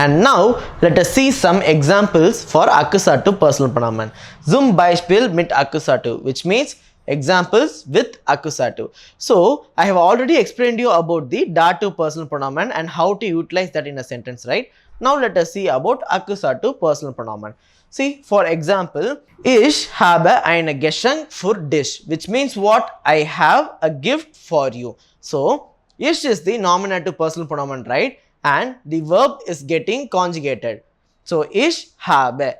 And now let us see some examples for accusative personal pronomen. Zum Beispiel mit accusative, which means examples with accusative. So I have already explained you about the dative personal pronomen and how to utilize that in a sentence, right? Now let us see about accusative personal pronomen. See, for example, ich habe eine Geschenk für dich, which means what? I have a gift for you. So ich is the nominative personal pronomen, right? And the verb is getting conjugated. So ich habe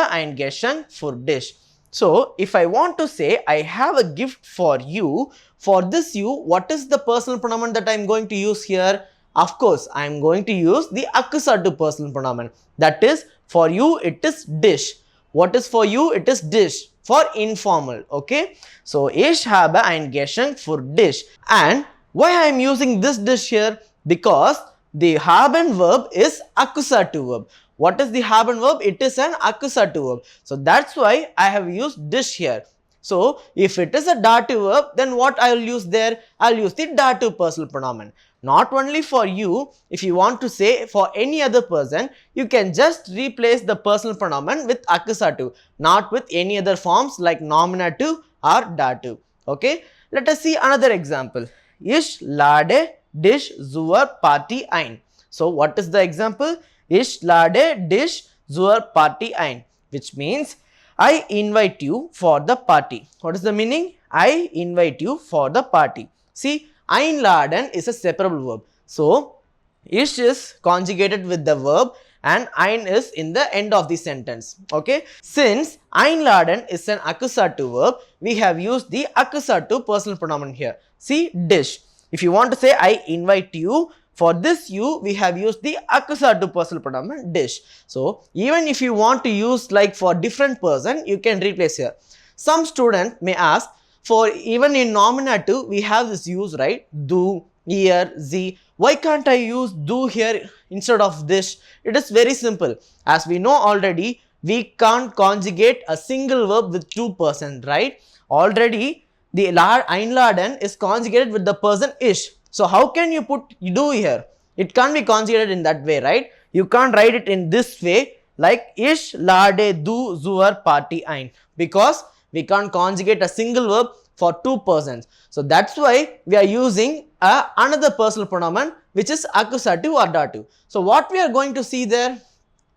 ein Geschenk für dich. So if I want to say I have a gift for you, for this you, what is the personal pronomen that I am going to use here? Of course, I am going to use the accusative personal pronomen. That is, for you it is dish. What is for you? It is dish, for informal. Okay. So ich habe ein Geschenk für dich. And why I am using this dish here? Because the haben verb is accusative verb. What is the haben verb? It is an accusative verb. So that's why I have used dish here. So if it is a dative verb, then what I will use there? I will use the dative personal pronomen. Not only for you, if you want to say for any other person, you can just replace the personal pronomen with accusative, not with any other forms like nominative or dative. Okay, let us see another example. Ich lade dich zur Party ein. So what is the example? Ich lade dich zur Party ein, which means I invite you for the party. What is the meaning? I invite you for the party. See, einladen is a separable verb. So ich is conjugated with the verb and ein is in the end of the sentence. Okay. Since einladen is an accusative verb, we have used the accusative personal pronomen here. See, dish. If you want to say I invite you, for this you, we have used the accusative personal pronomen dish. So even if you want to use like for different person, you can replace here. Some student may ask, for even in nominative, we have this use, right? Du, ihr, sie. Why can't I use du here instead of this? It is very simple. As we know already, we can't conjugate a single verb with two persons, right? Already, the einladen is conjugated with the person ish. So how can you put do here? It can't be conjugated in that way, right? You can't write it in this way like ich lade du zur Party ein, because we can't conjugate a single verb for two persons. So that's why we are using another personal pronomen which is accusative or dative. So what we are going to see there,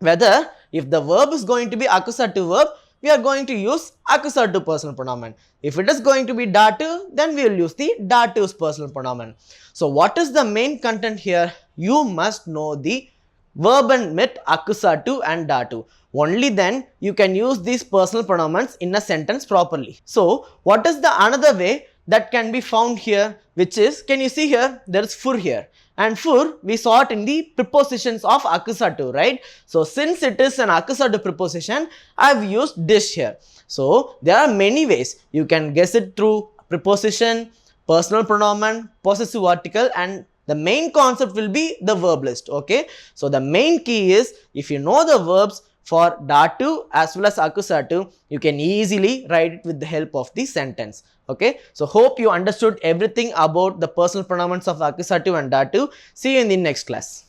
whether if the verb is going to be accusative verb, we are going to use accusative personal pronomen. If it is going to be dative, then we will use the dative personal pronomen. So what is the main content here? You must know the verb and mit, accusative and dative. Only then you can use these personal pronomens in a sentence properly. So what is the another way that can be found here, which is, can you see here, there is für here. And für, we saw it in the prepositions of accusative, right? So since it is an accusative preposition, I have used dish here. So there are many ways. You can guess it through preposition, personal pronomen, possessive article, and the main concept will be the verb list. Okay. So the main key is, if you know the verbs for dative as well as accusative, you can easily write it with the help of the sentence. Okay. So hope you understood everything about the personal pronomens of accusative and dative. See you in the next class.